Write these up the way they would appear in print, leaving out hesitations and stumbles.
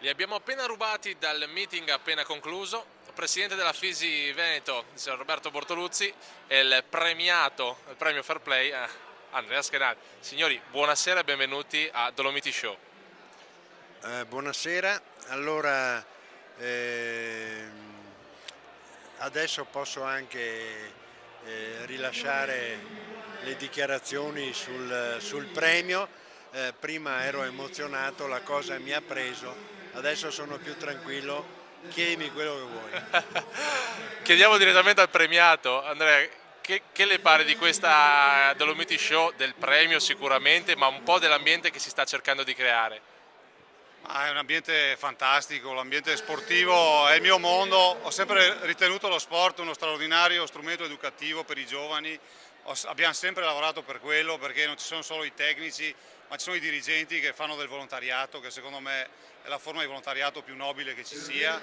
Li abbiamo appena rubati dal meeting appena concluso. Il presidente della Fisi Veneto, il signor Roberto Bortoluzzi, e il premiato, il premio Fair Play, Andrea Scanali. Signori, buonasera e benvenuti a Dolomiti Show. Buonasera, allora ehm, adesso posso anche rilasciare le dichiarazioni sul premio. Prima ero emozionato, la cosa mi ha preso, adesso sono più tranquillo, chiedimi quello che vuoi. Chiediamo direttamente al premiato, Andrea, che le pare di questa Dolomiti Show, del premio sicuramente, ma un po' dell'ambiente che si sta cercando di creare? È un ambiente fantastico, l'ambiente sportivo è il mio mondo, ho sempre ritenuto lo sport uno straordinario strumento educativo per i giovani, abbiamo sempre lavorato per quello perché non ci sono solo i tecnici ma ci sono i dirigenti che fanno del volontariato, che secondo me è la forma di volontariato più nobile che ci sia.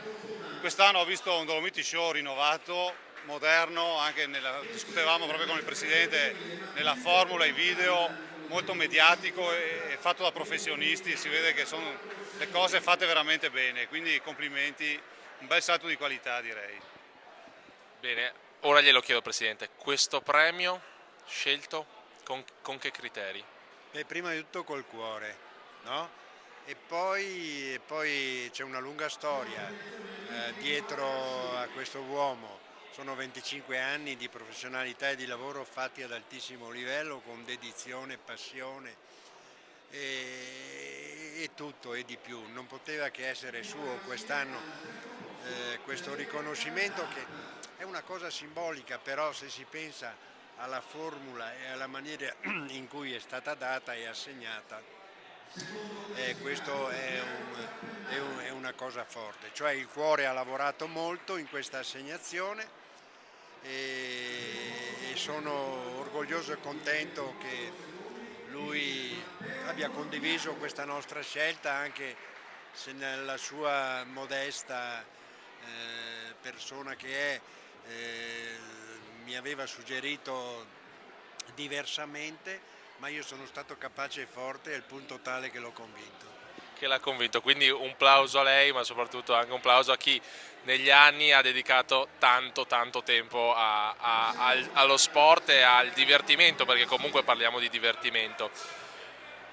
Quest'anno ho visto un Dolomiti Show rinnovato, moderno, discutevamo proprio con il Presidente nella formula, i video, molto mediatico e fatto da professionisti, si vede che sono le cose fatte veramente bene, quindi complimenti, un bel salto di qualità direi. Bene, ora glielo chiedo Presidente, questo premio scelto con che criteri? E prima di tutto col cuore, no? E poi c'è una lunga storia dietro a questo uomo. Sono 25 anni di professionalità e di lavoro fatti ad altissimo livello, con dedizione, passione e tutto e di più. Non poteva che essere suo quest'anno questo riconoscimento, che è una cosa simbolica, però se si pensa alla formula e alla maniera in cui è stata data e assegnata, questo è una cosa forte. Cioè il cuore ha lavorato molto in questa assegnazione e sono orgoglioso e contento che lui abbia condiviso questa nostra scelta, anche se nella sua modesta persona che è, mi aveva suggerito diversamente, ma io sono stato capace e forte al punto tale che l'ho convinto. Che l'ha convinto, quindi un plauso a lei, ma soprattutto anche un plauso a chi negli anni ha dedicato tanto tempo allo sport e al divertimento, perché comunque parliamo di divertimento.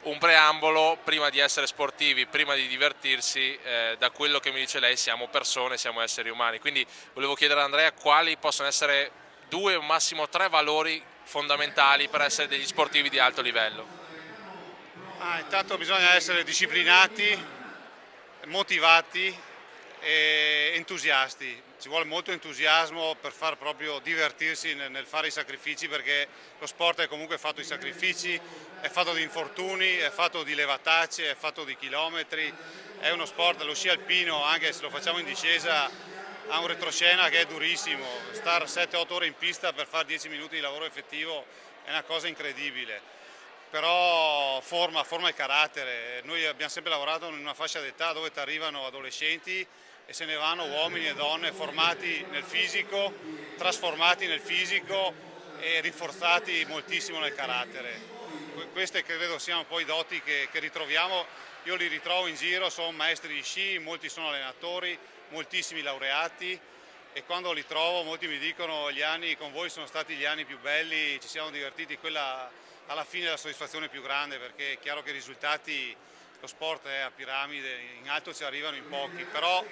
Un preambolo: prima di essere sportivi, prima di divertirsi, da quello che mi dice lei siamo persone, siamo esseri umani, quindi volevo chiedere a Andrea quali possono essere due o massimo tre valori fondamentali per essere degli sportivi di alto livello. Intanto bisogna essere disciplinati, motivati e entusiasti. Ci vuole molto entusiasmo per far proprio divertirsi nel fare i sacrifici, perché lo sport è comunque fatto di sacrifici, è fatto di infortuni, è fatto di levatacce, è fatto di chilometri. È uno sport, lo sci alpino, anche se lo facciamo in discesa, ha un retroscena che è durissimo. Stare 7-8 ore in pista per fare 10 minuti di lavoro effettivo è una cosa incredibile. Però forma il carattere. Noi abbiamo sempre lavorato in una fascia d'età dove ti arrivano adolescenti e se ne vanno uomini e donne formati nel fisico, trasformati nel fisico e rinforzati moltissimo nel carattere. Queste credo siano poi doti che ritroviamo, io li ritrovo in giro, sono maestri di sci, molti sono allenatori, moltissimi laureati, e quando li trovo molti mi dicono: gli anni con voi sono stati gli anni più belli, ci siamo divertiti, quella alla fine è la soddisfazione più grande, perché è chiaro che i risultati, lo sport è a piramide, in alto ci arrivano in pochi, però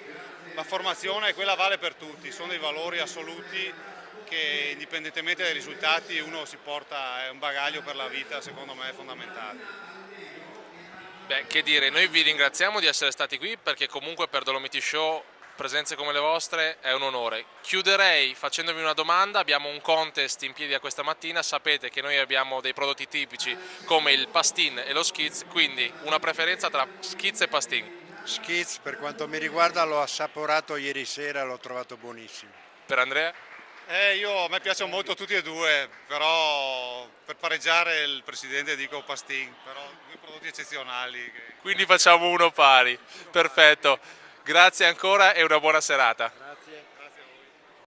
la formazione quella vale per tutti, sono dei valori assoluti che indipendentemente dai risultati uno si porta, è un bagaglio per la vita, secondo me è fondamentale. Beh, che dire, noi vi ringraziamo di essere stati qui, perché comunque per Dolomiti Show presenze come le vostre è un onore. Chiuderei facendovi una domanda: abbiamo un contest in piedi da questa mattina, sapete che noi abbiamo dei prodotti tipici come il pastin e lo skizz, quindi una preferenza tra skizz e pastin. Skizz, per quanto mi riguarda, l'ho assaporato ieri sera, l'ho trovato buonissimo. Per Andrea? A me piacciono molto tutti e due, però per pareggiare il presidente dico pastin, però due prodotti eccezionali. Quindi facciamo uno pari. Perfetto. Grazie ancora e una buona serata.